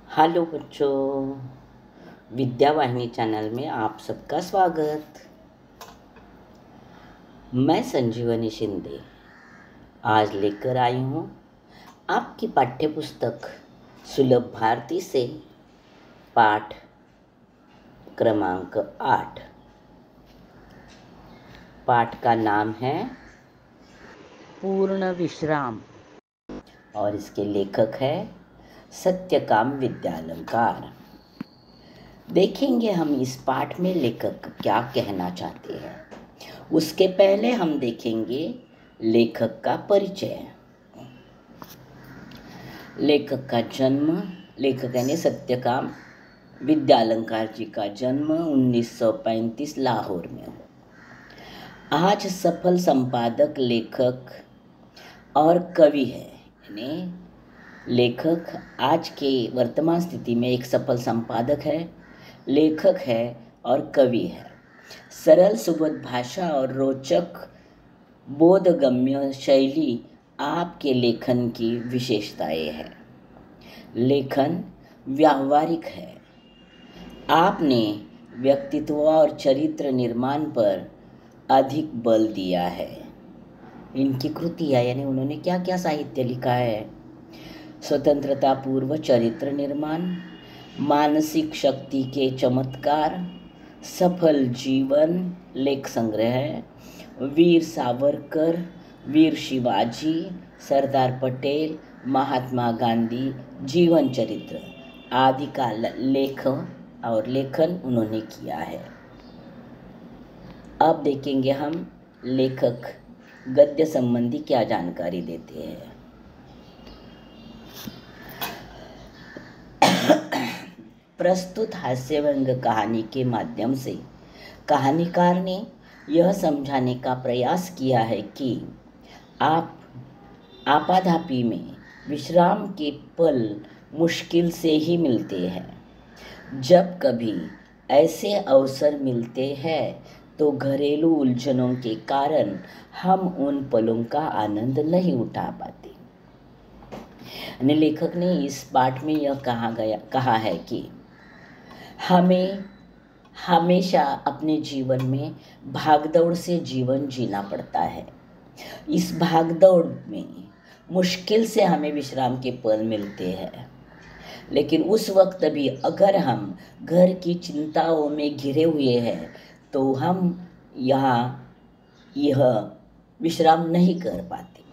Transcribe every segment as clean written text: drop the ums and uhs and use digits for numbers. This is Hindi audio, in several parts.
हेलो बच्चों, विद्या वाहिनी चैनल में आप सबका स्वागत। मैं संजीवनी शिंदे आज लेकर आई हूँ आपकी पाठ्य पुस्तक सुलभ भारती से पाठ क्रमांक 8। पाठ का नाम है पूर्ण विश्राम और इसके लेखक है सत्यकाम विद्यालंकार। देखेंगे हम इस पाठ में लेखक क्या कहना चाहते हैं। उसके पहले हम देखेंगे लेखक का परिचय। लेखक का जन्म, लेखक यानी सत्यकाम विद्यालंकार जी का जन्म 1935 लाहौर में हुआ। आज सफल संपादक, लेखक और कवि है। यानी लेखक आज के वर्तमान स्थिति में एक सफल संपादक है, लेखक है और कवि है। सरल सुबोध भाषा और रोचक बोधगम्य शैली आपके लेखन की विशेषताएं है। लेखन व्यावहारिक है। आपने व्यक्तित्व और चरित्र निर्माण पर अधिक बल दिया है। इनकी कृतियाँ यानी उन्होंने क्या क्या साहित्य लिखा है। स्वतंत्रता पूर्व चरित्र निर्माण, मानसिक शक्ति के चमत्कार, सफल जीवन लेख संग्रह, वीर सावरकर, वीर शिवाजी, सरदार पटेल, महात्मा गांधी जीवन चरित्र आदि का लेख और लेखन उन्होंने किया है। अब देखेंगे हम लेखक गद्य संबंधी क्या जानकारी देते हैं। प्रस्तुत हास्यव्यंग कहानी के माध्यम से कहानीकार ने यह समझाने का प्रयास किया है कि आप आपाधापी में विश्राम के पल मुश्किल से ही मिलते हैं। जब कभी ऐसे अवसर मिलते हैं तो घरेलू उलझनों के कारण हम उन पलों का आनंद नहीं उठा पाते। लेखक ने इस पाठ में यह कहा है कि हमें हमेशा अपने जीवन में भागदौड़ से जीवन जीना पड़ता है। इस भागदौड़ में मुश्किल से हमें विश्राम के पल मिलते हैं, लेकिन उस वक्त भी अगर हम घर की चिंताओं में घिरे हुए हैं तो हम यह विश्राम नहीं कर पाते।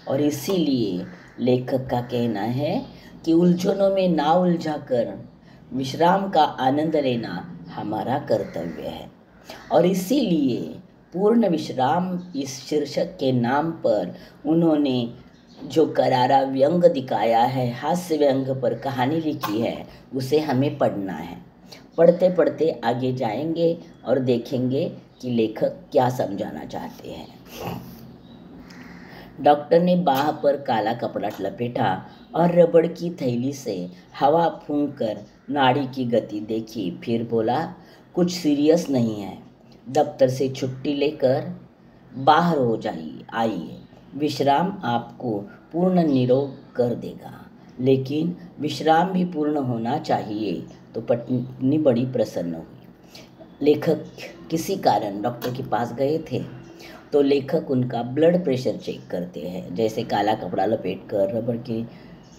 और इसीलिए लेखक का कहना है कि उलझनों में ना उलझाकर विश्राम का आनंद लेना हमारा कर्तव्य है। और इसीलिए पूर्ण विश्राम इस शीर्षक के नाम पर उन्होंने जो करारा व्यंग दिखाया है, हास्य व्यंग पर कहानी लिखी है, उसे हमें पढ़ना है। पढ़ते पढ़ते आगे जाएंगे और देखेंगे कि लेखक क्या समझाना चाहते हैं। डॉक्टर ने बाह पर काला कपड़ा लपेटा और रबड़ की थैली से हवा फूंक कर नाड़ी की गति देखी। फिर बोला, कुछ सीरियस नहीं है, दफ्तर से छुट्टी लेकर बाहर हो आइए। विश्राम आपको पूर्ण निरोग कर देगा, लेकिन विश्राम भी पूर्ण होना चाहिए। तो पत्नी बड़ी प्रसन्न हुई। लेखक किसी कारण डॉक्टर के पास गए थे तो लेखक उनका ब्लड प्रेशर चेक करते हैं। जैसे काला कपड़ा लपेटकर, रबड़ की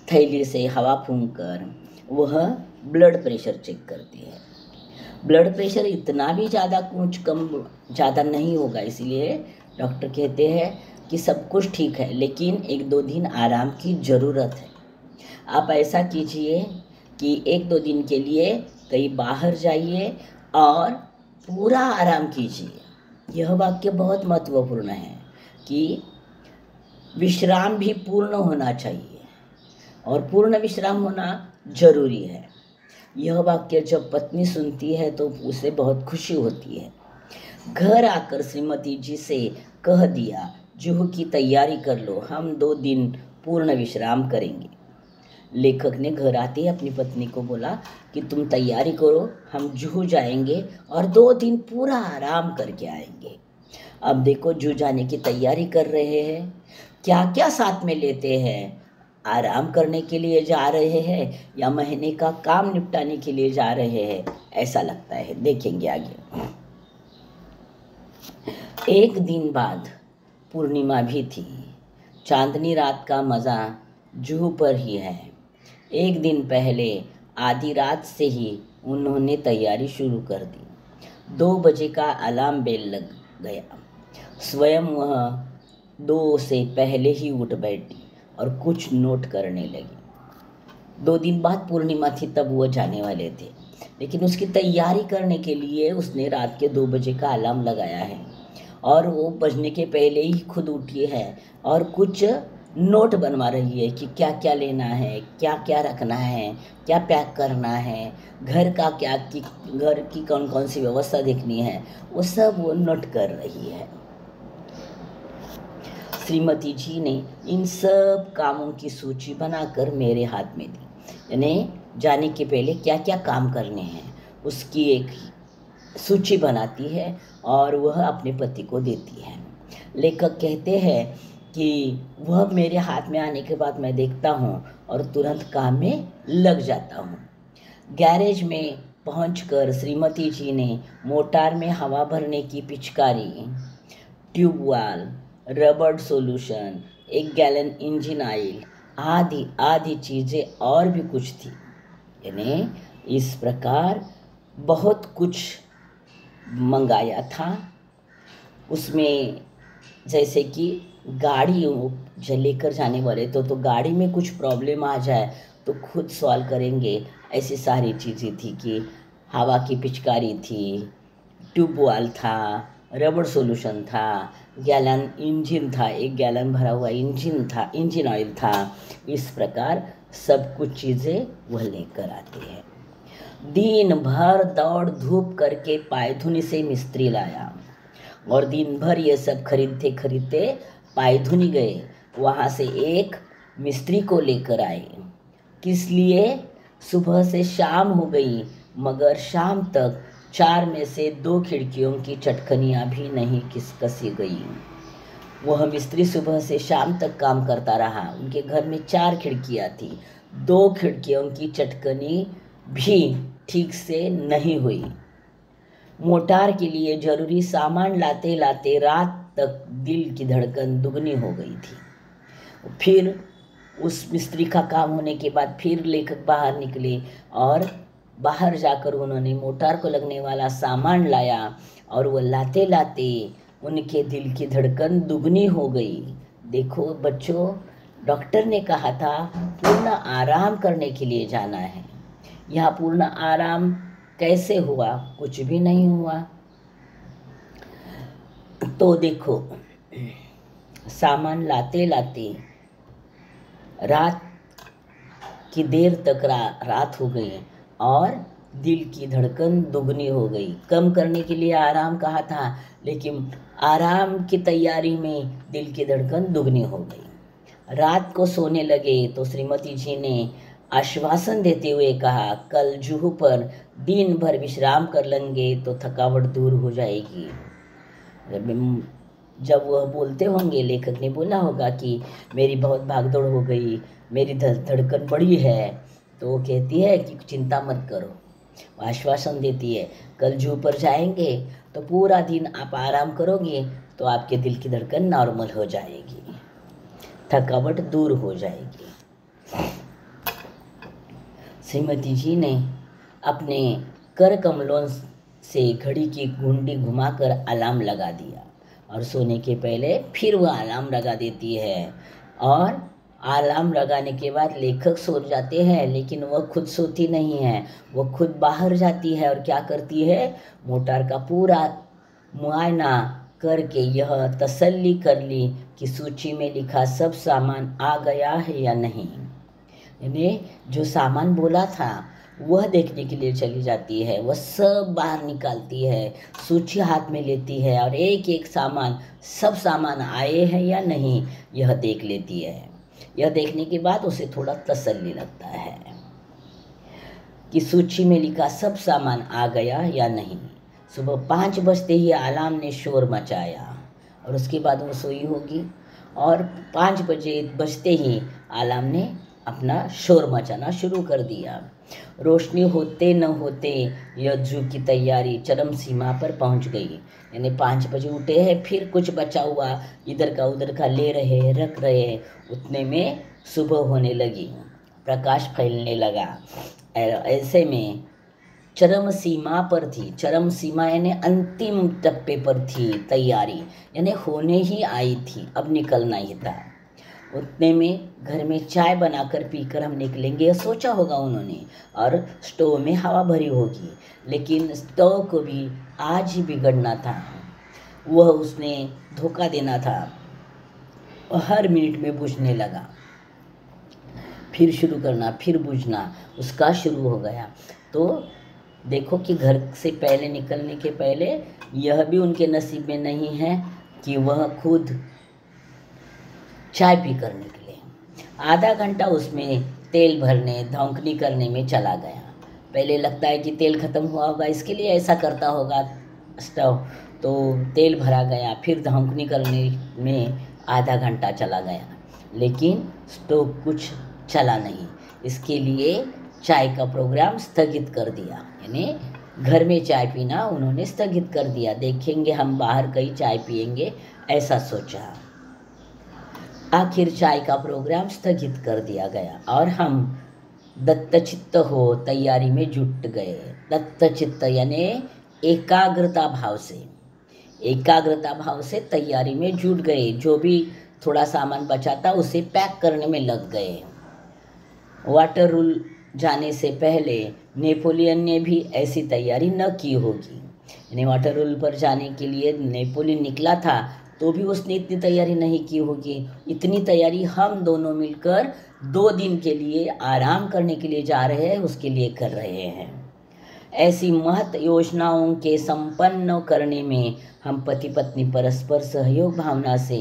थैली से हवा फूंककर वह ब्लड प्रेशर चेक करते हैं। ब्लड प्रेशर इतना भी ज़्यादा ज़्यादा नहीं होगा, इसीलिए डॉक्टर कहते हैं कि सब कुछ ठीक है, लेकिन 1-2 दिन आराम की ज़रूरत है। आप ऐसा कीजिए कि 1-2 दिन के लिए कहीं बाहर जाइए और पूरा आराम कीजिए। यह वाक्य बहुत महत्वपूर्ण है कि विश्राम भी पूर्ण होना चाहिए और पूर्ण विश्राम होना जरूरी है। यह वाक्य जब पत्नी सुनती है तो उसे बहुत खुशी होती है। घर आकर श्रीमती जी से कह दिया, जुहू की तैयारी कर लो, हम 2 दिन पूर्ण विश्राम करेंगे। लेखक ने घर आते ही अपनी पत्नी को बोला कि तुम तैयारी करो, हम जुहू जाएंगे और 2 दिन पूरा आराम करके आएंगे। अब देखो, जुहू जाने की तैयारी कर रहे हैं। क्या क्या साथ में लेते हैं आराम करने के लिए जा रहे हैं या महीने का काम निपटाने के लिए जा रहे हैं, ऐसा लगता है। देखेंगे आगे। एक दिन बाद पूर्णिमा भी थी। चांदनी रात का मज़ा जुहू पर ही है। एक दिन पहले आधी रात से ही उन्होंने तैयारी शुरू कर दी। 2 बजे का अलार्म बेल लग गया। स्वयं वह 2 से पहले ही उठ बैठी और कुछ नोट करने लगी। 2 दिन बाद पूर्णिमा थी, तब वह जाने वाले थे, लेकिन उसकी तैयारी करने के लिए उसने रात के 2 बजे का अलार्म लगाया है और वो बजने के पहले ही खुद उठी है और कुछ नोट बनवा रही है कि क्या क्या लेना है, क्या क्या रखना है, क्या पैक करना है, घर की कौन कौन सी व्यवस्था देखनी है, वो सब वो नोट कर रही है। श्रीमती जी ने इन सब कामों की सूची बनाकर मेरे हाथ में दी। यानी जाने के पहले क्या क्या काम करने हैं उसकी एक सूची बनाती है और वह अपने पति को देती है। लेखक कहते हैं कि वह मेरे हाथ में आने के बाद मैं देखता हूँ और तुरंत काम में लग जाता हूँ। गैरेज में पहुंचकर श्रीमती जी ने मोटार में हवा भरने की पिचकारी, ट्यूबवेल, रबड़ सॉल्यूशन, 1 गैलन इंजन ऑयल आदि आदि चीज़ें और भी कुछ थी। यानी इस प्रकार बहुत कुछ मंगाया था। उसमें जैसे कि गाड़ी जो लेकर जाने वाले तो गाड़ी में कुछ प्रॉब्लम आ जाए तो खुद सॉल्व करेंगे, ऐसी सारी चीज़ें थी कि हवा की पिचकारी थी, ट्यूबवेल था, रबड़ सॉल्यूशन था, गैलन इंजन था, 1 गैलन भरा हुआ इंजन था, इंजन ऑयल था। इस प्रकार सब कुछ चीज़ें वह लेकर आते हैं। दिन भर दौड़ धूप करके पायधुनी से मिस्त्री लाया और दिन भर ये सब खरीदते पायधुनी गए। वहाँ से एक मिस्त्री को लेकर आए। किस लिए? सुबह से शाम हो गई मगर शाम तक 4 में से 2 खिड़कियों की चटकनियाँ भी नहीं कसी गई। वह मिस्त्री सुबह से शाम तक काम करता रहा। उनके घर में 4 खिड़कियाँ थी, 2 खिड़कियों की चटकनी भी ठीक से नहीं हुई। मोटार के लिए जरूरी सामान लाते लाते रात तक दिल की धड़कन दुगनी हो गई थी। फिर उस मिस्त्री का काम होने के बाद फिर लेखक बाहर निकले और बाहर जाकर उन्होंने मोटार को लगने वाला सामान लाया और वो लाते लाते उनके दिल की धड़कन दुगनी हो गई। देखो बच्चों, डॉक्टर ने कहा था पूर्ण आराम करने के लिए जाना है। यहाँ पूर्ण आराम कैसे हुआ? कुछ भी नहीं हुआ। तो देखो, सामान लाते लाते रात की देर तक रात हो गई और दिल की धड़कन दुगनी हो गई। कम करने के लिए आराम कहा था, लेकिन आराम की तैयारी में दिल की धड़कन दुगनी हो गई। रात को सोने लगे तो श्रीमती जी ने आश्वासन देते हुए कहा, कल जुहू पर दिन भर विश्राम कर लेंगे तो थकावट दूर हो जाएगी। जब वह बोलते होंगे, लेखक ने बोला होगा कि मेरी बहुत भागदौड़ हो गई, मेरी धड़कन बढ़ी है, तो वो कहती है कि चिंता मत करो। आश्वासन देती है कल जू पर जाएंगे तो पूरा दिन आप आराम करोगे तो आपके दिल की धड़कन नॉर्मल हो जाएगी, थकावट दूर हो जाएगी। श्रीमती जी ने अपने कर कमलों से घड़ी की घुंडी घुमाकर अलार्म लगा दिया और सोने के पहले फिर वह अलार्म लगा देती है। और अलार्म लगाने के बाद लेखक सो जाते हैं, लेकिन वह खुद सोती नहीं है। वह खुद बाहर जाती है और क्या करती है, मोटार का पूरा मुआयना करके यह तसल्ली कर ली कि सूची में लिखा सब सामान आ गया है या नहीं। यानी जो सामान बोला था वह देखने के लिए चली जाती है। वह सब बाहर निकालती है, सूची हाथ में लेती है और एक एक सामान, सब सामान आए हैं या नहीं यह देख लेती है। यह देखने के बाद उसे थोड़ा तसल्ली लगता है कि सूची में लिखा सब सामान आ गया या नहीं। सुबह 5 बजते ही अलार्म ने शोर मचाया और उसके बाद वो सोई होगी और 5 बजते ही आलम ने अपना शोर मचाना शुरू कर दिया। रोशनी होते न होते यज्जु की तैयारी चरम सीमा पर पहुंच गई। यानी 5 बजे उठे हैं, फिर कुछ बचा हुआ इधर का उधर का ले रहे रख रहे, उतने में सुबह होने लगी, प्रकाश फैलने लगा। ऐसे में चरम सीमा पर थी, चरम सीमा यानी अंतिम टप्पे पर थी तैयारी, यानी होने ही आई थी, अब निकलना ही था। उतने में घर में चाय बनाकर पीकर हम निकलेंगे, यह सोचा होगा उन्होंने, और स्टोव में हवा भरी होगी। लेकिन स्टोव को भी आज ही बिगड़ना था, वह उसने धोखा देना था, हर मिनट में बुझने लगा, फिर शुरू करना, फिर बुझना उसका शुरू हो गया। तो देखो कि घर से पहले निकलने के पहले यह भी उनके नसीब में नहीं है कि वह खुद चाय पी कर निकले। आधा घंटा उसमें तेल भरने धौंकनी करने में चला गया। पहले लगता है कि तेल ख़त्म हुआ होगा, इसके लिए ऐसा करता होगा स्टोव, तो तेल भरा गया, फिर धौंकनी करने में आधा घंटा चला गया, लेकिन स्टोव कुछ चला नहीं। इसके लिए चाय का प्रोग्राम स्थगित कर दिया, यानी घर में चाय पीना उन्होंने स्थगित कर दिया। देखेंगे हम बाहर कहीं चाय पिएंगे, ऐसा सोचा। आखिर चाय का प्रोग्राम स्थगित कर दिया गया और हम दत्तचित्त हो तैयारी में जुट गए। दत्तचित्त यानी एकाग्रता भाव से, एकाग्रता भाव से तैयारी में जुट गए। जो भी थोड़ा सामान बचा था उसे पैक करने में लग गए। वाटरलू जाने से पहले नेपोलियन ने भी ऐसी तैयारी न की होगी। यानी वाटरलू पर जाने के लिए नेपोलियन निकला था तो भी उसने इतनी तैयारी नहीं की होगी। इतनी तैयारी हम दोनों मिलकर 2 दिन के लिए आराम करने के लिए जा रहे हैं, उसके लिए कर रहे हैं। ऐसी महत योजनाओं के संपन्न करने में हम पति पत्नी परस्पर सहयोग भावना से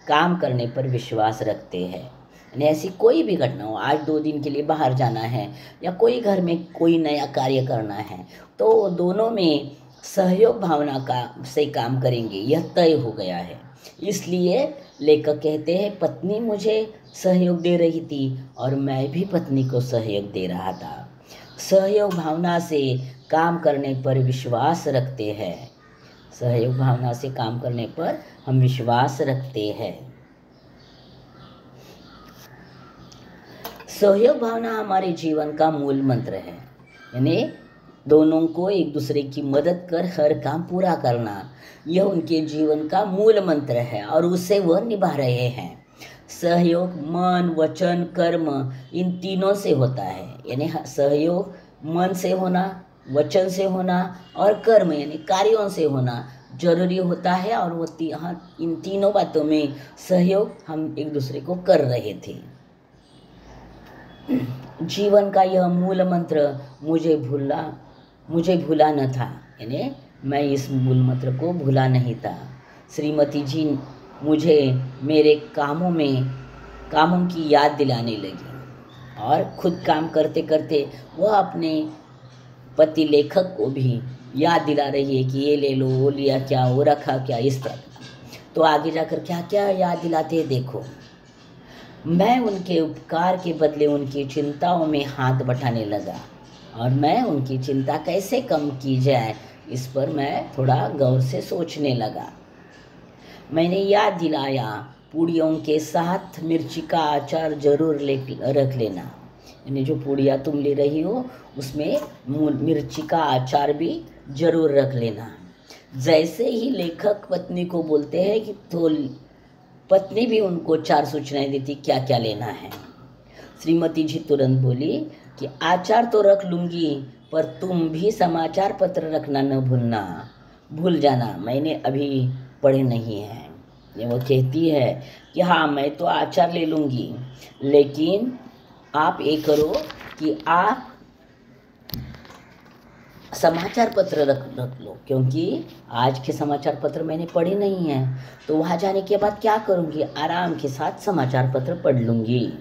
काम करने पर विश्वास रखते हैं। यानी ऐसी कोई भी घटना हो, आज 2 दिन के लिए बाहर जाना है या कोई घर में कोई नया कार्य करना है, तो दोनों में सहयोग भावना का से काम करेंगे, यह तय हो गया है। इसलिए लेखक कहते हैं, पत्नी मुझे सहयोग दे रही थी और मैं भी पत्नी को सहयोग दे रहा था। सहयोग भावना से काम करने पर विश्वास रखते हैं। सहयोग भावना से काम करने पर हम विश्वास रखते हैं। सहयोग भावना हमारे जीवन का मूल मंत्र है। यानी दोनों को एक दूसरे की मदद कर हर काम पूरा करना, यह उनके जीवन का मूल मंत्र है और उसे वह निभा रहे हैं। सहयोग मन वचन कर्म इन तीनों से होता है। यानी सहयोग मन से होना, वचन से होना और कर्म यानी कार्यों से होना जरूरी होता है। और वो इन तीनों बातों में सहयोग हम एक दूसरे को कर रहे थे। जीवन का यह मूल मंत्र मुझे भूला न था। यानी मैं इस मूल मंत्र को भूला नहीं था। श्रीमती जी मुझे मेरे कामों की याद दिलाने लगी और खुद काम करते करते वह अपने पति लेखक को भी याद दिला रही है कि ये ले लो, वो लिया क्या, वो रखा क्या, इस तरह। तो आगे जाकर क्या क्या याद दिलाते हैं देखो। मैं उनके उपकार के बदले उनकी चिंताओं में हाथ बटाने लगा और मैं उनकी चिंता कैसे कम की जाए इस पर मैं थोड़ा गौर से सोचने लगा। मैंने याद दिलाया, पूड़ियों के साथ मिर्ची का अचार जरूर रख लेना। यानी जो पूड़ियाँ तुम ले रही हो उसमें मिर्ची का अचार भी जरूर रख लेना। जैसे ही लेखक पत्नी को बोलते हैं कि तो पत्नी भी उनको 4 सूचनाएं देती क्या क्या लेना है। श्रीमती जी तुरंत बोली कि अचार तो रख लूँगी, पर तुम भी समाचार पत्र रखना न भूल जाना, मैंने अभी पढ़े नहीं हैं। ये वो कहती है कि हाँ मैं तो अचार ले लूँगी, लेकिन आप ये करो कि आप समाचार पत्र रख लो, क्योंकि आज के समाचार पत्र मैंने पढ़े नहीं हैं। तो वहाँ जाने के बाद क्या करूँगी, आराम के साथ समाचार पत्र पढ़ लूँगी।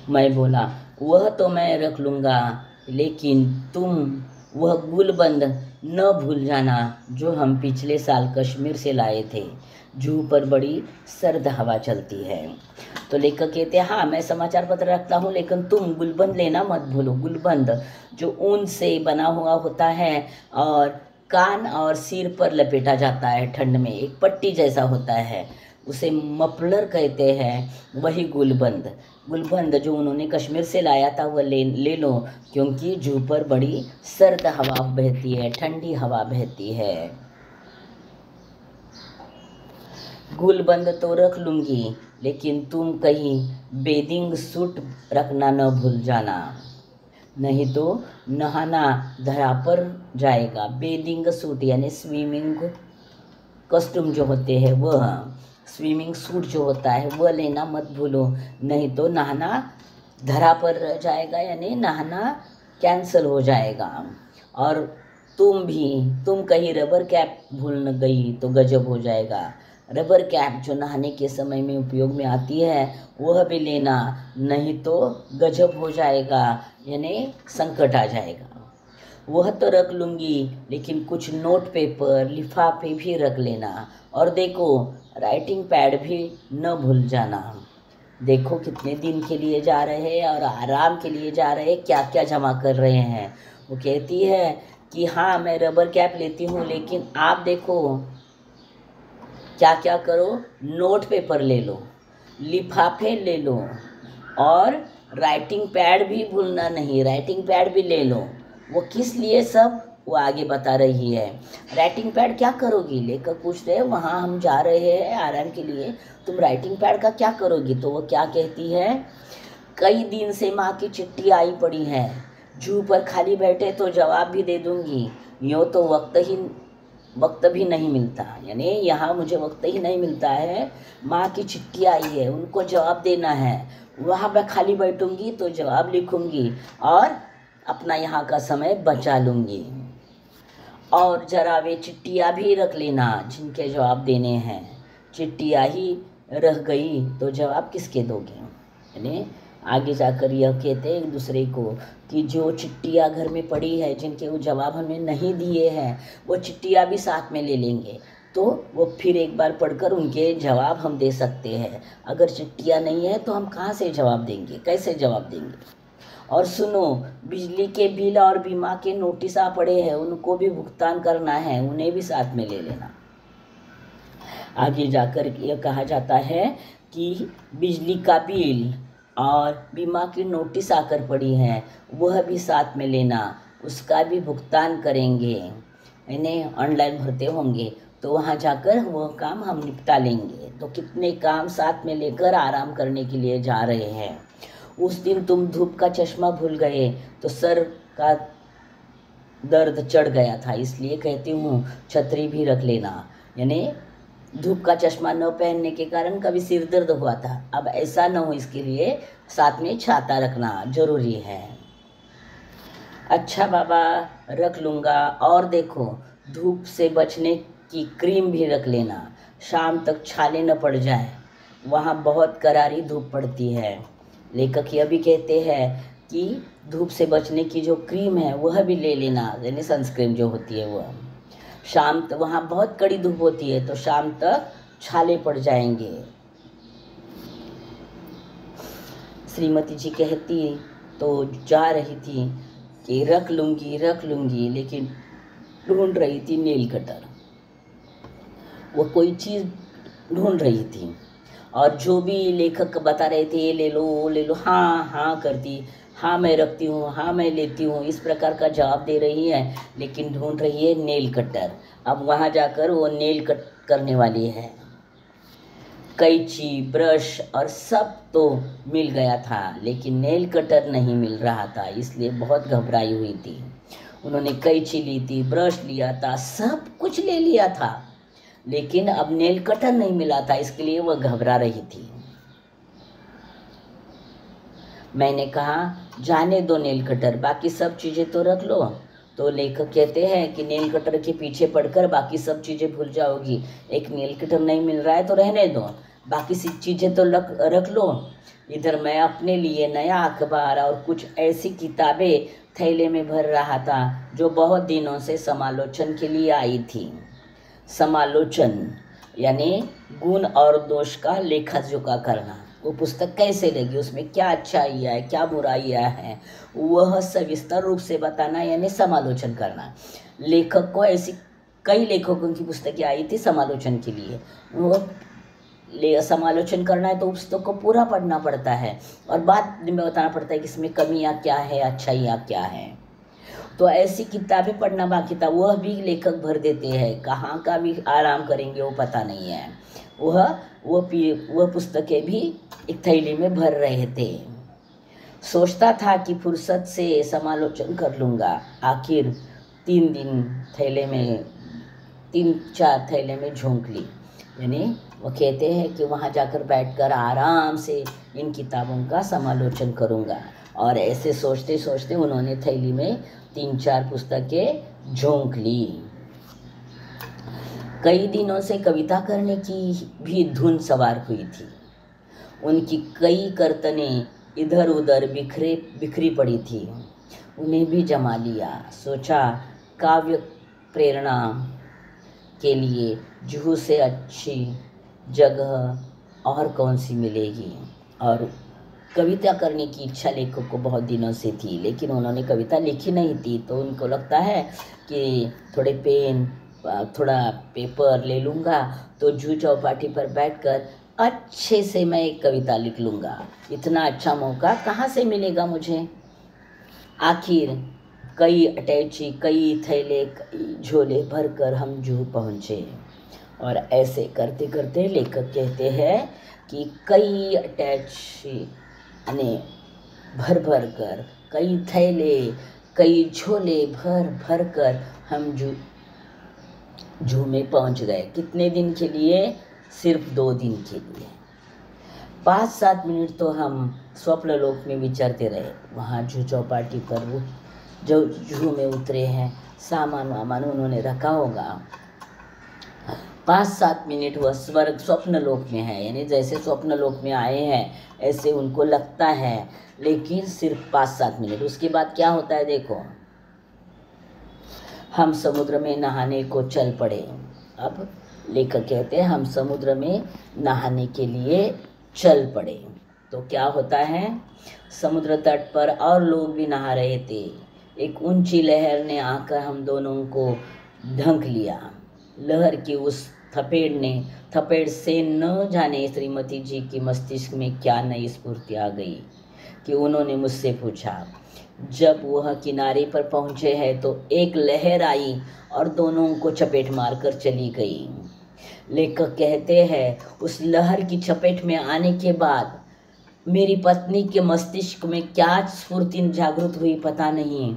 मैं बोला वह तो मैं रख लूँगा, लेकिन तुम वह गुलबंद न भूल जाना जो हम पिछले साल कश्मीर से लाए थे। जूह पर बड़ी सर्द हवा चलती है। तो लेखक कहते हैं, हाँ मैं समाचार पत्र रखता हूँ, लेकिन तुम गुलबंद लेना मत भूलो। गुलबंद जो ऊन से बना हुआ होता है और कान और सिर पर लपेटा जाता है, ठंड में एक पट्टी जैसा होता है, उसे मफलर कहते हैं। वही गुलबंद गुलबंद जो उन्होंने कश्मीर से लाया था वह ले लो, क्योंकि जूह पर बड़ी सर्द हवा बहती है, ठंडी हवा बहती है। गुलबंद तो रख लूँगी, लेकिन तुम कहीं बेदिंग सूट रखना न भूल जाना, नहीं तो नहाना धरा पर जाएगा। बेदिंग सूट यानी स्विमिंग कॉस्ट्यूम जो होते हैं वह, स्विमिंग सूट जो होता है वह लेना मत भूलो, नहीं तो नहाना धरा पर जाएगा, यानी नहाना कैंसिल हो जाएगा। और तुम कहीं रबर कैप भूल न गई तो गजब हो जाएगा। रबर कैप जो नहाने के समय में उपयोग में आती है वह भी लेना, नहीं तो गजब हो जाएगा, यानी संकट आ जाएगा। वह तो रख लूँगी, लेकिन कुछ नोट पेपर लिफाफे भी रख लेना, और देखो राइटिंग पैड भी न भूल जाना। देखो कितने दिन के लिए जा रहे हैं और आराम के लिए जा रहे हैं, क्या क्या जमा कर रहे हैं। वो कहती है कि हाँ मैं रबर कैप लेती हूँ, लेकिन आप देखो क्या क्या करो, नोट पेपर ले लो, लिफाफे ले लो, और राइटिंग पैड भी भूलना नहीं, राइटिंग पैड भी ले लो। वो किस लिए सब वो आगे बता रही है। राइटिंग पैड क्या करोगी, लेकर पूछ रहे हैं, वहाँ हम जा रहे हैं आराम के लिए, तुम राइटिंग पैड का क्या करोगी। तो वो क्या कहती है, कई दिन से माँ की चिट्ठी आई पड़ी है, जूह पर खाली बैठे तो जवाब भी दे दूँगी, यूँ तो वक्त भी नहीं मिलता, यानी यहाँ मुझे वक्त ही नहीं मिलता है। माँ की चिट्ठी आई है, उनको जवाब देना है, वहाँ मैं खाली बैठूँगी तो जवाब लिखूँगी और अपना यहाँ का समय बचा लूँगी। और ज़रा वे चिट्ठियाँ भी रख लेना जिनके जवाब देने हैं, चिट्ठियाँ ही रह गई तो जवाब किसके दोगे। यानी आगे जाकर यह कहते हैं एक दूसरे को कि जो चिट्ठियाँ घर में पड़ी है, जिनके वो जवाब हमें नहीं दिए हैं, वो चिट्ठियाँ भी साथ में ले लेंगे, तो वो फिर एक बार पढ़कर उनके जवाब हम दे सकते हैं। अगर चिट्ठियाँ नहीं है तो हम कहाँ से जवाब देंगे, कैसे जवाब देंगे। और सुनो, बिजली के बिल और बीमा के नोटिस आ पड़े हैं, उनको भी भुगतान करना है, उन्हें भी साथ में ले लेना। आगे जाकर यह कहा जाता है कि बिजली का बिल और बीमा की नोटिस आकर पड़ी है, वह भी साथ में लेना, उसका भी भुगतान करेंगे, इन्हें ऑनलाइन भरते होंगे तो वहाँ जाकर वह काम हम निपटा लेंगे। तो कितने काम साथ में लेकर आराम करने के लिए जा रहे हैं। उस दिन तुम धूप का चश्मा भूल गए तो सर का दर्द चढ़ गया था, इसलिए कहती हूँ छतरी भी रख लेना। यानी धूप का चश्मा न पहनने के कारण कभी सिर दर्द हुआ था, अब ऐसा न हो इसके लिए साथ में छाता रखना जरूरी है। अच्छा बाबा रख लूँगा, और देखो धूप से बचने की क्रीम भी रख लेना, शाम तक छाले न पड़ जाए, वहाँ बहुत करारी धूप पड़ती है। लेखक यह भी कहते हैं कि धूप से बचने की जो क्रीम है वह भी ले लेना, यानी सनस्क्रीन जो होती है वह। शाम तक वहाँ बहुत कड़ी धूप होती है तो शाम तक छाले पड़ जाएंगे। श्रीमती जी कहती तो जा रही थी कि रख लूँगी, लेकिन ढूंढ रही थी नेल कटर। वो कोई चीज़ ढूंढ रही थी और जो भी लेखक बता रहे थे ये ले लो वो ले लो, हाँ करती, हाँ मैं रखती हूँ, हाँ मैं लेती हूँ, इस प्रकार का जवाब दे रही है, लेकिन ढूंढ रही है नेल कटर। अब वहाँ जाकर वो नेल कट करने वाली है। कैंची, ब्रश और सब तो मिल गया था, लेकिन नेल कटर नहीं मिल रहा था, इसलिए बहुत घबराई हुई थी। उन्होंने कैंची ली थी, ब्रश लिया था, सब कुछ ले लिया था, लेकिन अब नेल कटर नहीं मिला था, इसके लिए वह घबरा रही थी। मैंने कहा जाने दो नेल कटर, बाकी सब चीज़ें तो रख लो। तो लेखक कहते हैं कि नेल कटर के पीछे पड़कर बाकी सब चीज़ें भूल जाओगी, एक नेल कटर नहीं मिल रहा है तो रहने दो, बाकी सी चीज़ें तो रख लो, इधर मैं अपने लिए नया अखबार और कुछ ऐसी किताबें थैले में भर रहा था जो बहुत दिनों से समालोचन के लिए आई थी। समालोचन यानी गुण और दोष का लेखा जोखा करना। वो पुस्तक कैसे लगी, उसमें क्या अच्छाइयाँ है, क्या बुराइयाँ हैं, वह सविस्तर रूप से बताना यानी समालोचन करना। लेखक को ऐसी कई लेखकों की पुस्तकें आई थी समालोचन के लिए। वो समालोचन करना है तो पुस्तक को पूरा पढ़ना पड़ता है और बाद में बताना पड़ता है कि इसमें कमियाँ क्या है, अच्छाइयाँ क्या हैं। तो ऐसी किताबें पढ़ना बाकी था, वह भी लेखक भर देते हैं। कहाँ का भी आराम करेंगे वो पता नहीं है। वह पुस्तकें भी एक थैली में भर रहे थे। सोचता था कि फुर्सत से समालोचन कर लूँगा। आखिर 3-4 थैले में झोंक ली। यानी वो कहते हैं कि वहाँ जाकर बैठकर आराम से इन किताबों का समालोचन करूँगा। और ऐसे सोचते सोचते उन्होंने थैली में 3-4 पुस्तकें झोंक ली। कई दिनों से कविता करने की भी धुन सवार हुई थी। उनकी कई कर्तनें इधर उधर बिखरी पड़ी थी। उन्हें भी जमा लिया। सोचा काव्य प्रेरणा के लिए जुहू से अच्छी जगह और कौन सी मिलेगी। और कविता करने की इच्छा लेखक को बहुत दिनों से थी, लेकिन उन्होंने कविता लिखी नहीं थी। तो उनको लगता है कि थोड़े पेन, थोड़ा पेपर ले लूँगा तो जूह चौपाटी पर बैठकर अच्छे से मैं एक कविता लिख लूँगा। इतना अच्छा मौका कहाँ से मिलेगा मुझे। आखिर कई अटैची, कई थैले, कई झोले भरकर हम जूह पहुँचे। और ऐसे करते करते लेखक कहते हैं कि कई अटैची यानी भर कर, कई थैले, कई झोले भर कर हम जूह में पहुँच गए। कितने दिन के लिए? सिर्फ 2 दिन के लिए। 5-7 मिनट तो हम स्वप्न लोक में विचरते रहे। वहाँ जूह चौपाटी पर वो जो जूह में उतरे हैं, सामान वामान उन्होंने रखा होगा। 5-7 मिनट वह स्वप्न लोक में है, यानी जैसे स्वप्न लोक में आए हैं ऐसे उनको लगता है, लेकिन सिर्फ 5-7 मिनट। उसके बाद क्या होता है देखो। हम समुद्र में नहाने को चल पड़े। अब लेखक कहते हैं हम समुद्र में नहाने के लिए चल पड़े। तो क्या होता है, समुद्र तट पर और लोग भी नहा रहे थे। एक ऊंची लहर ने आकर हम दोनों को ढंक लिया। लहर की उस थपेड़ से न जाने श्रीमती जी की मस्तिष्क में क्या नई स्फूर्ति आ गई कि उन्होंने मुझसे पूछा। जब वह किनारे पर पहुँचे हैं तो एक लहर आई और दोनों को चपेट मारकर चली गई। लेखक कहते हैं उस लहर की चपेट में आने के बाद मेरी पत्नी के मस्तिष्क में क्या स्फूर्ति जागृत हुई पता नहीं।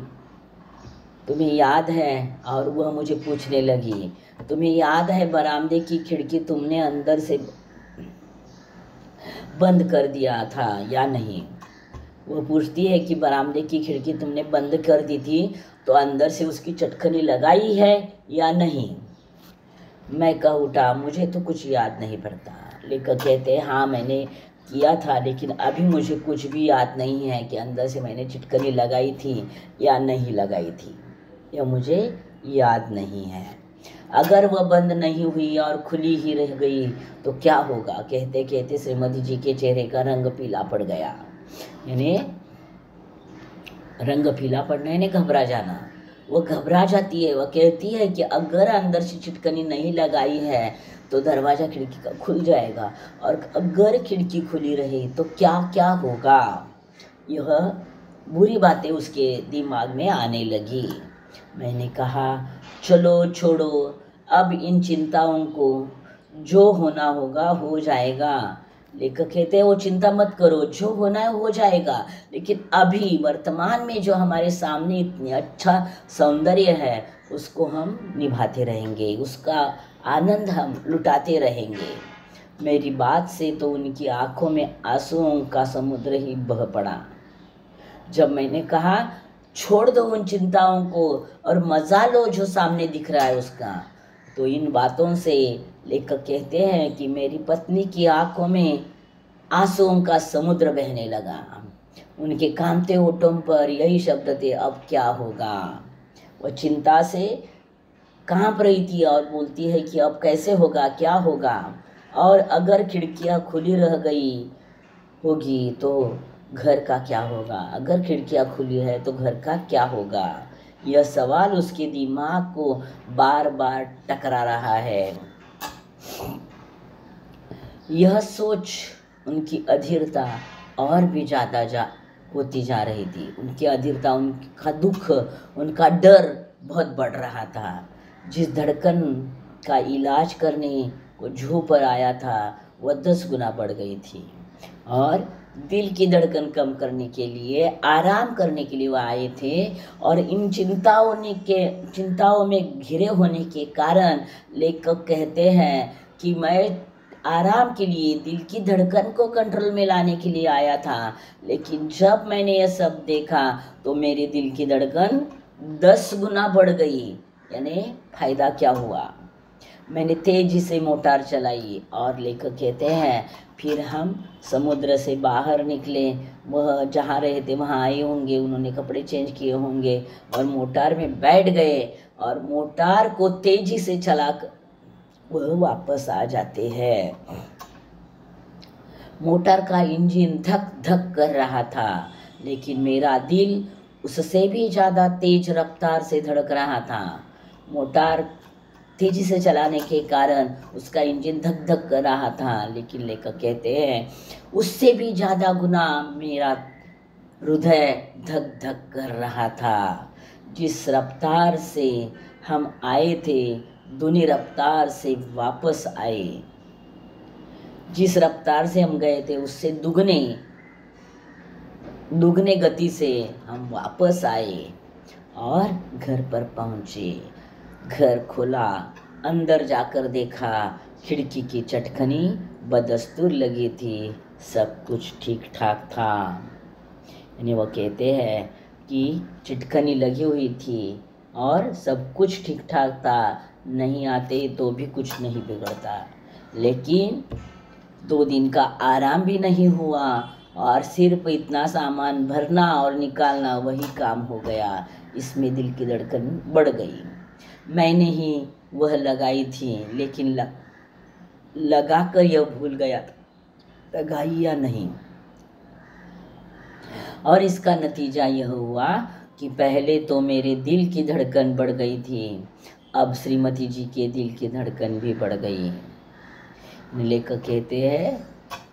तुम्हें याद है? और वह मुझे पूछने लगी, तुम्हें याद है बरामदे की खिड़की तुमने अंदर से बंद कर दिया था या नहीं? वो पूछती है कि बरामदे की खिड़की तुमने बंद कर दी थी तो अंदर से उसकी चटखनी लगाई है या नहीं? मैं कह उठा, मुझे तो कुछ याद नहीं पड़ता। लेखक कहते हैं हाँ मैंने किया था, लेकिन अभी मुझे कुछ भी याद नहीं है कि अंदर से मैंने चिटकनी लगाई थी या नहीं लगाई थी, यह मुझे याद नहीं है। अगर वह बंद नहीं हुई और खुली ही रह गई तो क्या होगा? कहते कहते श्रीमती जी के चेहरे का रंग पीला पड़ गया। यानी रंग पीला पड़ना यानी घबरा जाना। वो घबरा जाती है। वह कहती है कि अगर अंदर से चिटकनी नहीं लगाई है तो दरवाज़ा खिड़की का खुल जाएगा, और अगर खिड़की खुली रही तो क्या क्या होगा। यह बुरी बातें उसके दिमाग में आने लगी। मैंने कहा चलो छोड़ो अब इन चिंताओं को, जो होना होगा हो जाएगा। लेखक कहते हैं वो चिंता मत करो, जो होना है हो जाएगा, लेकिन अभी वर्तमान में जो हमारे सामने इतनी अच्छा सौंदर्य है उसको हम निभाते रहेंगे, उसका आनंद हम लुटाते रहेंगे। मेरी बात से तो उनकी आंखों में आंसुओं का समुद्र ही बह पड़ा। जब मैंने कहा छोड़ दो उन चिंताओं को और मजा लो जो सामने दिख रहा है उसका, तो इन बातों से लेखक कहते हैं कि मेरी पत्नी की आंखों में आंसुओं का समुद्र बहने लगा। उनके कांपते होठों पर यही शब्द थे, अब क्या होगा। वह चिंता से कांप रही थी और बोलती है कि अब कैसे होगा, क्या होगा, और अगर खिड़कियां खुली रह गई होगी तो घर का क्या होगा, अगर खिड़कियां खुली है तो घर का क्या होगा। यह सवाल उसके दिमाग को बार बार टकरा रहा है। यह सोच उनकी अधीरता और भी ज़्यादा होती जा रही थी। उनकी अधीरता, उनका दुख, उनका डर बहुत बढ़ रहा था। जिस धड़कन का इलाज करने को जू पर आया था वह 10 गुना बढ़ गई थी, और दिल की धड़कन कम करने के लिए, आराम करने के लिए वह आए थे। और इन चिंताओं में घिरे होने के कारण लेखक कहते हैं कि मैं आराम के लिए, दिल की धड़कन को कंट्रोल में लाने के लिए आया था, लेकिन जब मैंने यह सब देखा तो मेरे दिल की धड़कन 10 गुना बढ़ गई। यानी फायदा क्या हुआ, मैंने तेजी से मोटार चलाई। और लेखक कहते हैं फिर हम समुद्र से बाहर निकले। वह जहाँ रहे थे वहाँ आए होंगे, उन्होंने कपड़े चेंज किए होंगे और मोटार में बैठ गए, और मोटार को तेजी से चलाकर वह वापस आ जाते हैं। मोटर का इंजन धक धक कर रहा था, लेकिन मेरा दिल उससे भी ज़्यादा तेज रफ्तार से धड़क रहा था। मोटर तेजी से चलाने के कारण उसका इंजन धक धक कर रहा था, लेकिन लेखक कहते हैं उससे भी ज़्यादा गुना मेरा हृदय धक धक कर रहा था। जिस रफ्तार से हम आए थे दूनी रफ्तार से वापस आए। जिस रफ्तार से हम गए थे उससे दुगने गति से हम वापस आए और घर पर पहुंचे। घर खोला, अंदर जाकर देखा, खिड़की की चटखनी बदस्तूर लगी थी, सब कुछ ठीक ठाक था। यानी वो कहते हैं कि चटखनी लगी हुई थी और सब कुछ ठीक ठाक था, नहीं आते तो भी कुछ नहीं बिगड़ता। लेकिन 2 दिन का आराम भी नहीं हुआ और सिर्फ इतना सामान भरना और निकालना वही काम हो गया। इसमें दिल की धड़कन बढ़ गई। मैंने ही वह लगाई थी, लेकिन लगा कर यह भूल गया था लगाई या नहीं। और इसका नतीजा यह हुआ कि पहले तो मेरे दिल की धड़कन बढ़ गई थी, अब श्रीमती जी के दिल की धड़कन भी बढ़ गई। लेखक कहते हैं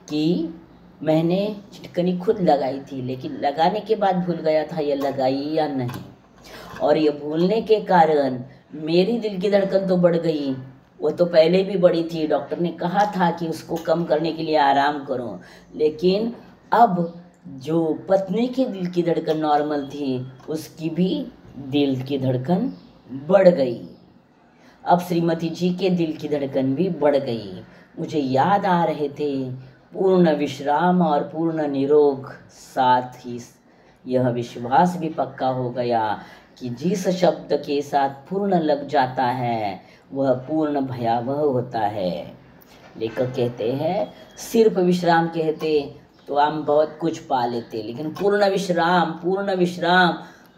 कि मैंने चिटकनी खुद लगाई थी, लेकिन लगाने के बाद भूल गया था यह लगाई या नहीं। और ये भूलने के कारण मेरी दिल की धड़कन तो बढ़ गई, वो तो पहले भी बढ़ी थी। डॉक्टर ने कहा था कि उसको कम करने के लिए आराम करो, लेकिन अब जो पत्नी की दिल की धड़कन नॉर्मल थी उसकी भी दिल की धड़कन बढ़ गई। अब श्रीमती जी के दिल की धड़कन भी बढ़ गई। मुझे याद आ रहे थे पूर्ण विश्राम और पूर्ण निरोग। साथ ही यह विश्वास भी पक्का हो गया कि जिस शब्द के साथ पूर्ण लग जाता है वह पूर्ण भयावह होता है। लेखक कहते हैं सिर्फ विश्राम कहते तो हम बहुत कुछ पा लेते, लेकिन पूर्ण विश्राम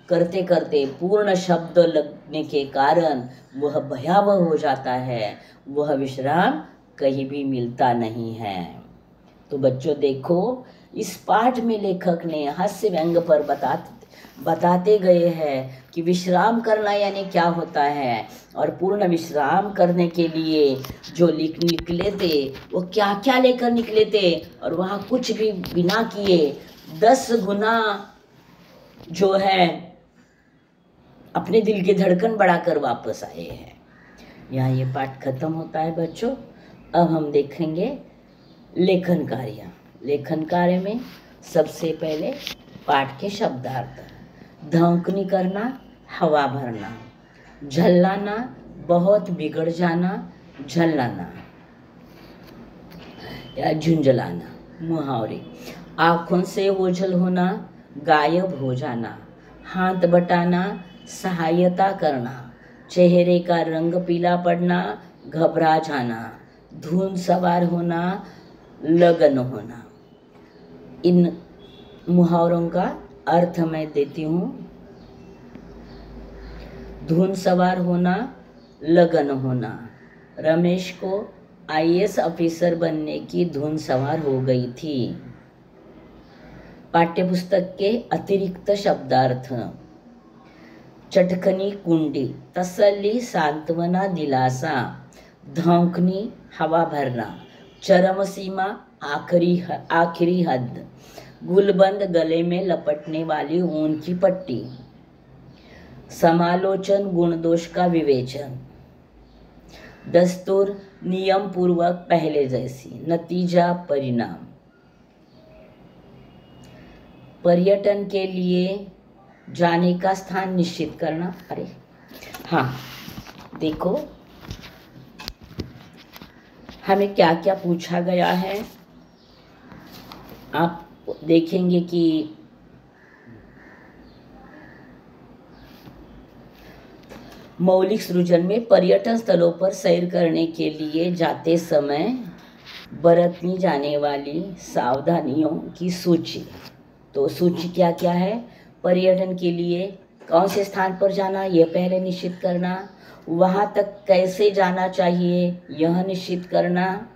करते करते पूर्ण शब्द लगने के कारण वह भयावह हो जाता है। वह विश्राम कहीं भी मिलता नहीं है। तो बच्चों देखो, इस पाठ में लेखक ने हास्य व्यंग पर बताते गए हैं कि विश्राम करना यानी क्या होता है, और पूर्ण विश्राम करने के लिए जो निकले थे वो क्या क्या लेकर निकले थे, और वहाँ कुछ भी बिना किए 10 गुना जो है अपने दिल की धड़कन बढ़ाकर वापस आए हैं। यहाँ ये पाठ खत्म होता है बच्चों। अब हम देखेंगे लेखन कार्य। लेखन कार्य में सबसे पहले पाठ के शब्दार्थ। धौंकनी करना, हवा भरना। झल्लाना, बहुत बिगड़ जाना, झल्लाना या झुंझलाना। मुहावरे। आँखों से ओझल होना, गायब हो जाना। हाथ बटाना, सहायता करना। चेहरे का रंग पीला पड़ना, घबरा जाना। धुन सवार होना, लगन होना। इन मुहावरों का अर्थ मैं देती हूँ। धुन सवार होना, लगन होना। रमेश को आईएएस ऑफिसर बनने की धुन सवार हो गई थी। पाठ्यपुस्तक के अतिरिक्त शब्दार्थ। चटकनी कुंडी, तसल्ली, सांत्वना, दिलासा। धौंकनी, हवा भरना। चरम सीमा, आखिरी हद। गुलबंद, गले में लपटने वाली ऊन की पट्टी। समालोचन, गुण दोष का विवेचन। दस्तूर, नियम पूर्वक पहले जैसी। नतीजा, परिणाम। पर्यटन के लिए जाने का स्थान निश्चित करना। अरे हाँ, देखो हमें क्या क्या पूछा गया है। आप देखेंगे कि मौलिक सृजन में पर्यटन स्थलों पर सैर करने के लिए जाते समय बरतनी जाने वाली सावधानियों की सूची। तो सूची क्या क्या है? पर्यटन के लिए कौन से स्थान पर जाना, यह पहले निश्चित करना। वहाँ तक कैसे जाना चाहिए, यह निश्चित करना।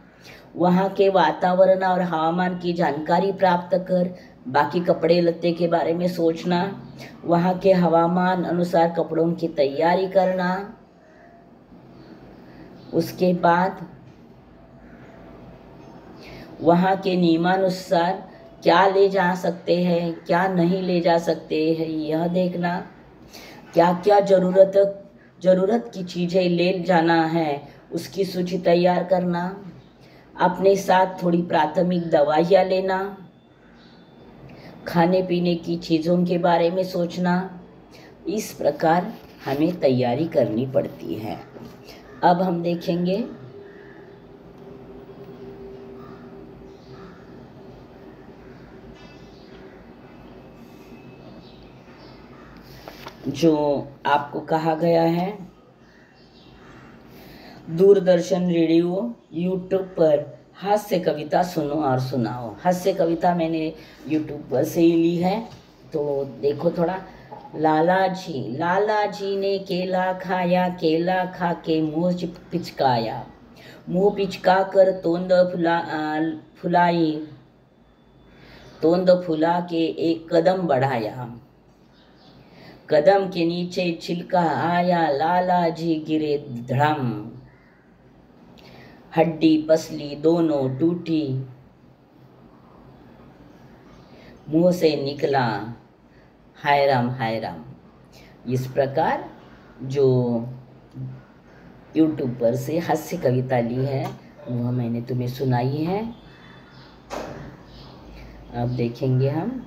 वहाँ के वातावरण और हवामान की जानकारी प्राप्त कर बाकी कपड़े लत्ते के बारे में सोचना। वहाँ के हवामान अनुसार कपड़ों की तैयारी करना। उसके बाद वहाँ के नियमानुसार क्या ले जा सकते हैं, क्या नहीं ले जा सकते हैं, यह देखना। क्या क्या ज़रूरत की चीज़ें ले जाना है, उसकी सूची तैयार करना। अपने साथ थोड़ी प्राथमिक दवाइयाँ लेना। खाने पीने की चीज़ों के बारे में सोचना। इस प्रकार हमें तैयारी करनी पड़ती है। अब हम देखेंगे जो आपको कहा गया है। दूरदर्शन, रेडियो, यूट्यूब पर हास्य कविता सुनो और सुनाओ। हास्य कविता मैंने यूट्यूब पर से ही ली है, तो देखो थोड़ा। लाला जी ने केला खाया, केला खा के मुँह पिचकाया, मुँह पिचका कर तोंद फुला के एक कदम बढ़ाया। कदम के नीचे छिलका आया, लाला जी गिरे धड़म। हड्डी पसली दोनों टूटी, मुंह से निकला हाय राम हाय राम। इस प्रकार जो यूट्यूब पर से हास्य कविता ली है वह मैंने तुम्हें सुनाई है। अब देखेंगे हम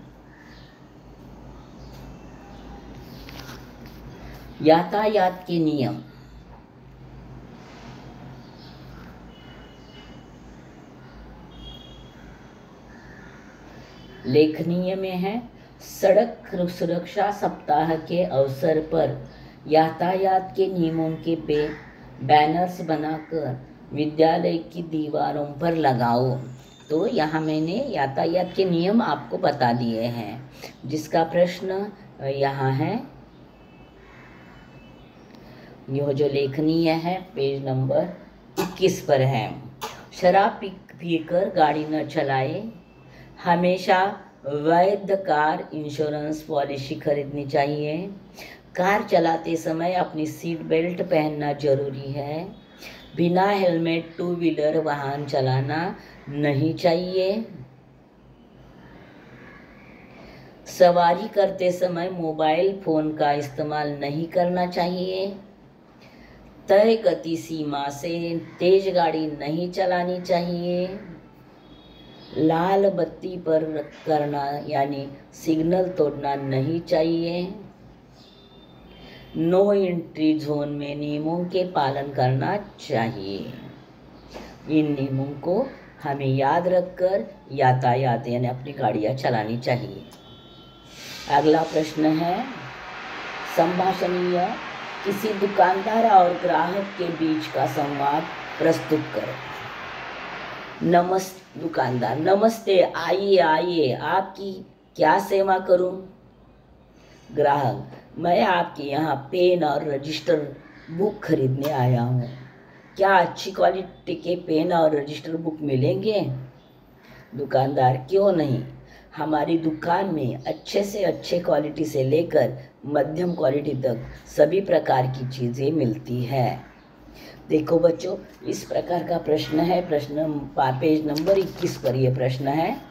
यातायात के नियम। लेखनीय में है, सड़क सुरक्षा सप्ताह के अवसर पर यातायात के नियमों के बैनर्स बनाकर विद्यालय की दीवारों पर लगाओ। तो यहाँ मैंने यातायात के नियम आपको बता दिए हैं। जिसका प्रश्न यहाँ है, यह जो लेखनीय है पेज नंबर 21 पर है। शराब पीकर गाड़ी न चलाए। हमेशा वैध कार इंश्योरेंस पॉलिसी खरीदनी चाहिए। कार चलाते समय अपनी सीट बेल्ट पहनना जरूरी है। बिना हेलमेट टू व्हीलर वाहन चलाना नहीं चाहिए। सवारी करते समय मोबाइल फोन का इस्तेमाल नहीं करना चाहिए। तय गति सीमा से तेज गाड़ी नहीं चलानी चाहिए। लाल बत्ती पर करना यानी सिग्नल तोड़ना नहीं चाहिए। नो एंट्री जोन में नियमों के पालन करना चाहिए। इन नियमों को हमें याद रखकर यातायात यानी अपनी गाड़ियाँ चलानी चाहिए। अगला प्रश्न है, संभाषणीय किसी दुकानदार और ग्राहक के बीच का संवाद प्रस्तुत करो। दुकानदार, नमस्ते, आइए आइए, आपकी क्या सेवा करूं? ग्राहक, मैं आपके यहाँ पेन और रजिस्टर बुक खरीदने आया हूँ। क्या अच्छी क्वालिटी के पेन और रजिस्टर बुक मिलेंगे? दुकानदार, क्यों नहीं, हमारी दुकान में अच्छे से अच्छे क्वालिटी से लेकर मध्यम क्वालिटी तक सभी प्रकार की चीज़ें मिलती है। देखो बच्चों, इस प्रकार का प्रश्न है, पेज नंबर 21 पर यह प्रश्न है।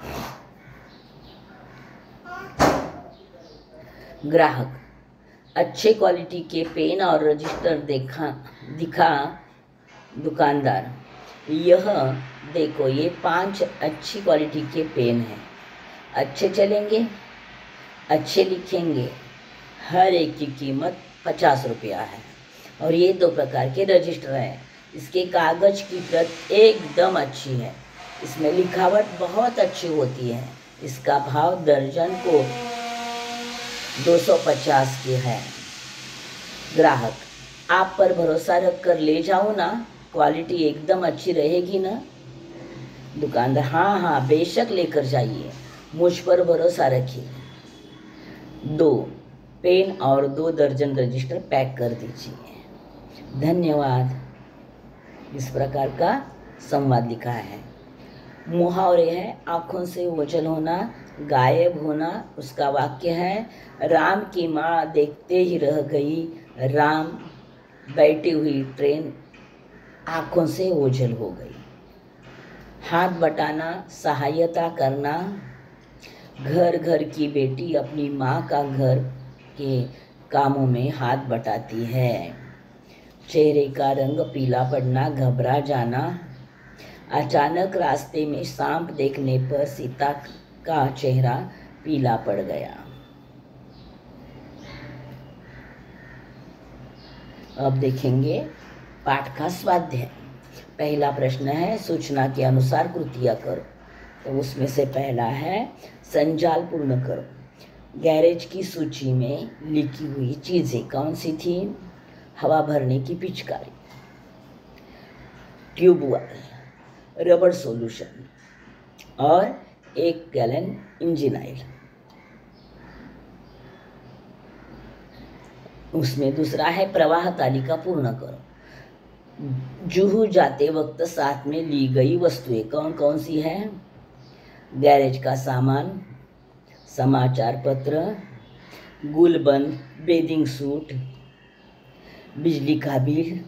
ग्राहक, अच्छे क्वालिटी के पेन और रजिस्टर दिखा। दुकानदार, यह देखो, ये 5 अच्छी क्वालिटी के पेन हैं, अच्छे चलेंगे, अच्छे लिखेंगे, हर एक की कीमत 50 रुपया है। और ये 2 प्रकार के रजिस्टर हैं, इसके कागज की प्रत एकदम अच्छी है, इसमें लिखावट बहुत अच्छी होती है, इसका भाव दर्जन को 250 की है। ग्राहक, आप पर भरोसा रख कर ले जाऊं ना, क्वालिटी एकदम अच्छी रहेगी ना? दुकानदार, हाँ हाँ बेशक लेकर जाइए, मुझ पर भरोसा रखिए। 2 पेन और 2 दर्जन रजिस्टर पैक कर दीजिए, धन्यवाद। इस प्रकार का संवाद लिखा है। मुहावरे है, आँखों से ओझल होना, गायब होना। उसका वाक्य है, राम की माँ देखते ही रह गई, राम बैठी हुई ट्रेन आँखों से ओझल हो गई। हाथ बटाना, सहायता करना। घर घर की बेटी अपनी माँ का घर के कामों में हाथ बटाती है। चेहरे का रंग पीला पड़ना, घबरा जाना। अचानक रास्ते में सांप देखने पर सीता का चेहरा पीला पड़ गया। अब देखेंगे पाठ का स्वाध्याय। पहला प्रश्न है, सूचना के अनुसार कृतियाँ करो। तो उसमें से पहला है, संजाल पूर्ण करो। गैरेज की सूची में लिखी हुई चीज़ें कौन सी थी? हवा भरने की पिचकारी, ट्यूबवेल, रबर सॉल्यूशन और 1 गैलन इंजन ऑयल। उसमें दूसरा है, प्रवाह तालिका पूर्ण करो। जुहू जाते वक्त साथ में ली गई वस्तुएं कौन कौन सी हैं? गैरेज का सामान, समाचार पत्र, गुलबंद, बेदिंग सूट, बिजली का बिल।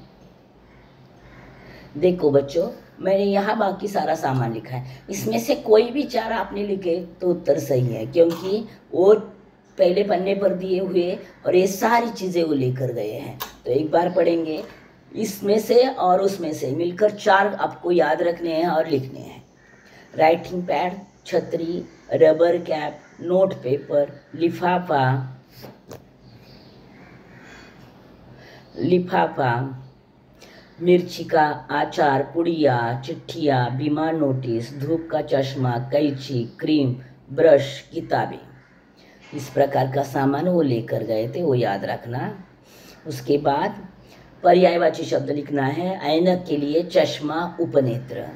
देखो बच्चों, मैंने यहाँ बाकी सारा सामान लिखा है, इसमें से कोई भी 4 आपने लिखे तो उत्तर सही है, क्योंकि वो पहले पन्ने पर दिए हुए और ये सारी चीज़ें वो लेकर गए हैं। तो एक बार पढ़ेंगे, इसमें से और उसमें से मिलकर 4 आपको याद रखने हैं और लिखने हैं। राइटिंग पैड, छतरी, रबर कैप, नोट पेपर, लिफाफा, मिर्ची का अचार, पुड़िया, चिट्ठियाँ, बीमार नोटिस, धूप का चश्मा, कैंची, क्रीम, ब्रश, किताबें। इस प्रकार का सामान वो लेकर गए थे, वो याद रखना। उसके बाद पर्यायवाची शब्द लिखना है। ऐनक के लिए चश्मा, उपनेत्र,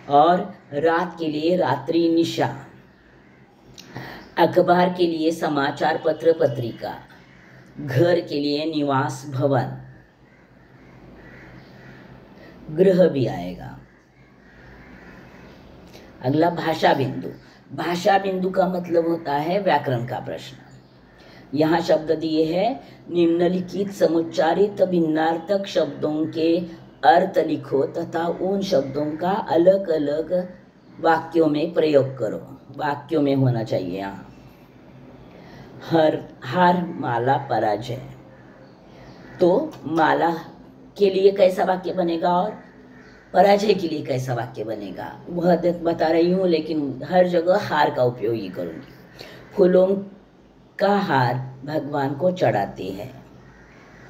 और रात के लिए रात्रि, निशा। अखबार के लिए समाचार पत्र, पत्रिका। घर के लिए निवास, भवन। गृह भी आएगा। अगला भाषा बिंदु। भाषा बिंदु का मतलब होता है व्याकरण का प्रश्न। यहाँ शब्द दिए हैं, निम्नलिखित समुच्चारित भिन्नार्थक शब्दों के अर्थ लिखो तथा उन शब्दों का अलग अलग वाक्यों में प्रयोग करो। वाक्यों में होना चाहिए यहाँ। हार, माला, पराजय। तो माला के लिए कैसा वाक्य बनेगा और पराजय के लिए कैसा वाक्य बनेगा वह बता रही हूँ, लेकिन हर जगह हार का उपयोग ही करूँगी। फूलों का हार भगवान को चढ़ाते हैं।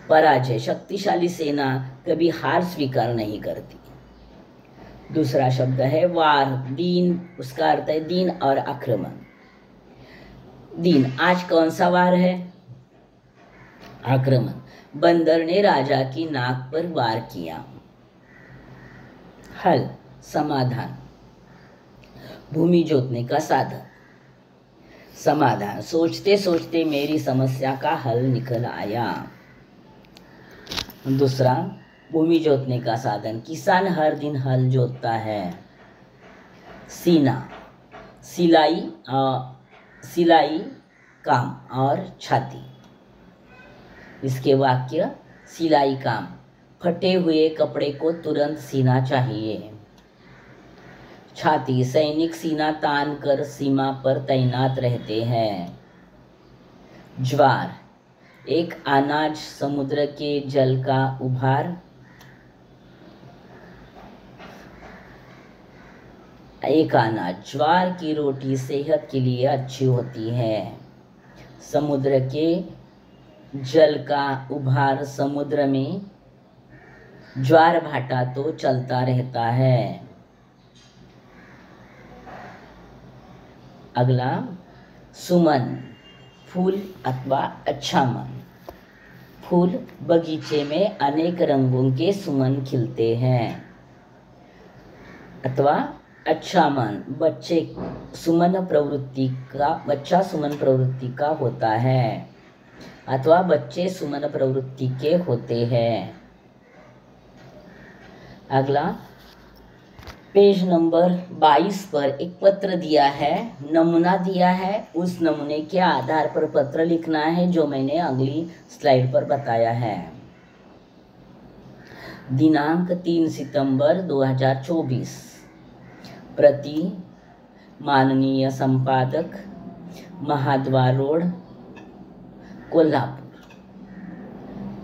पराजय, शक्तिशाली सेना कभी हार स्वीकार नहीं करती। दूसरा शब्द है वार, दीन, उसका अर्थ है दीन और आक्रमण। दीन, आज कौन सा वार है? आक्रमण। बंदर ने राजा की नाक पर वार किया। हल, समाधान। भूमि जोतने का साधन। समाधान, सोचते सोचते मेरी समस्या का हल निकल आया। दूसरा, भूमि जोतने का साधन, किसान हर दिन हल जोतता है। सीना, सिलाई काम और छाती। इसके वाक्य, सिलाई काम, फटे हुए कपड़े को तुरंत सीना चाहिए। छाती, सैनिक सीना तान कर सीमा पर तैनात रहते हैं। ज्वार, एक अनाज समुद्र के जल का उभार। एक अनाज, ज्वार की रोटी सेहत के लिए अच्छी होती है। समुद्र के जल का उभार, समुद्र में ज्वार भाटा तो चलता रहता है। अगला, सुमन, फूल अथवा अच्छा मन। फूल बगीचे में अनेक रंगों के सुमन खिलते हैं। अथवा अच्छा मन, बच्चा सुमन प्रवृत्ति का होता है। अथवा बच्चे सुमन प्रवृत्ति के होते हैं। अगला, पेज नंबर 22 पर एक पत्र दिया है, नमूना दिया है। उस नमूने के आधार पर पत्र लिखना है, जो मैंने अगली स्लाइड पर बताया है। दिनांक 3 सितंबर 2024। प्रति माननीय संपादक, महाद्वार रोड, कोल्हापुर।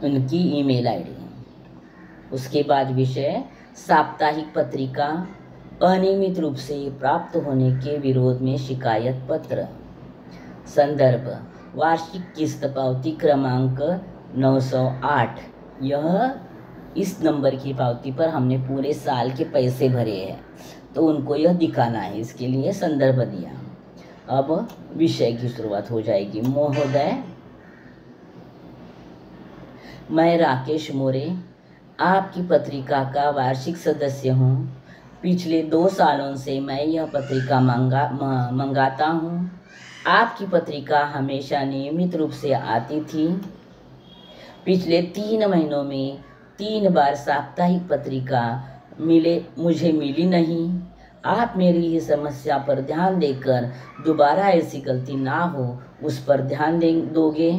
उनकी ईमेल आईडी। उसके बाद विषय, साप्ताहिक पत्रिका अनियमित रूप से प्राप्त होने के विरोध में शिकायत पत्र। संदर्भ, वार्षिक किस्त पावती क्रमांक 908। इस नंबर की पावती पर हमने पूरे साल के पैसे भरे हैं, तो उनको यह दिखाना है, इसके लिए संदर्भ दिया। अब विषय की शुरुआत हो जाएगी। महोदय, मैं राकेश मोरे आपकी पत्रिका का वार्षिक सदस्य हूँ। पिछले 2 सालों से मैं यह पत्रिका मंगाता हूँ। आपकी पत्रिका हमेशा नियमित रूप से आती थी। पिछले 3 महीनों में 3 बार साप्ताहिक पत्रिका मुझे मिली नहीं। आप मेरी इस समस्या पर ध्यान देकर दोबारा ऐसी गलती ना हो, उस पर ध्यान दोगे।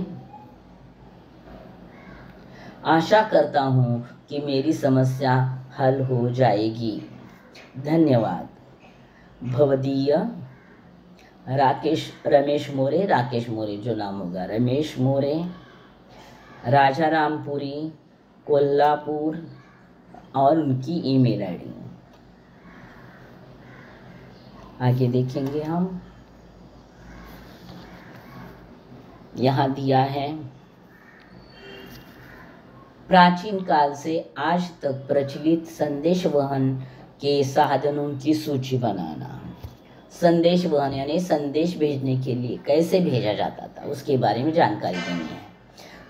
आशा करता हूँ कि मेरी समस्या हल हो जाएगी। धन्यवाद। भवदीय रमेश मोरे जो नाम होगा, रमेश मोरे, राजारामपुरी, कोल्हापुर, और उनकी ईमेल आईडी। आगे देखेंगे हम। यहाँ दिया है, प्राचीन काल से आज तक प्रचलित संदेश वहन के साधनों की सूची बनाना। संदेश वहन यानी संदेश भेजने के लिए कैसे भेजा जाता था, उसके बारे में जानकारी देनी है।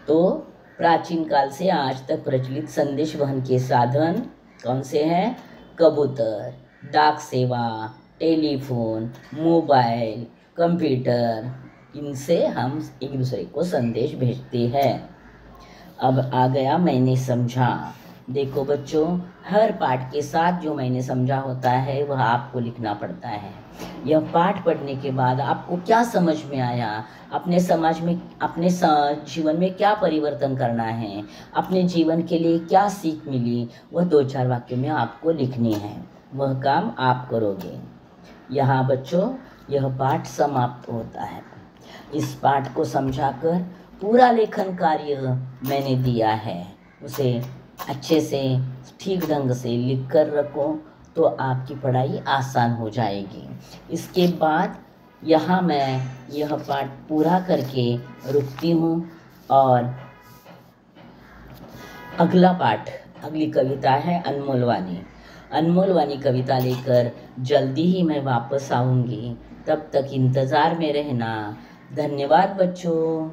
तो प्राचीन काल से आज तक प्रचलित संदेश वहन के साधन कौन से हैं? कबूतर, डाक सेवा, टेलीफोन, मोबाइल, कंप्यूटर, इनसे हम एक दूसरे को संदेश भेजते हैं। अब आ गया मैंने समझा। देखो बच्चों, हर पाठ के साथ जो मैंने समझा होता है वह आपको लिखना पड़ता है। यह पाठ पढ़ने के बाद आपको क्या समझ में आया, अपने समाज में, अपने जीवन में क्या परिवर्तन करना है, अपने जीवन के लिए क्या सीख मिली, वह 2-4 वाक्यों में आपको लिखनी है। वह काम आप करोगे। यहाँ बच्चों, यह पाठ समाप्त होता है। इस पाठ को समझाकर पूरा लेखन कार्य मैंने दिया है, उसे अच्छे से ठीक ढंग से लिख कर रखो, तो आपकी पढ़ाई आसान हो जाएगी। इसके बाद यहाँ मैं यह पाठ पूरा करके रुकती हूँ और अगला पाठ, अगली कविता है अनमोल वाणी। अनमोल वाणी कविता लेकर जल्दी ही मैं वापस आऊँगी। तब तक इंतज़ार में रहना। धन्यवाद बच्चों।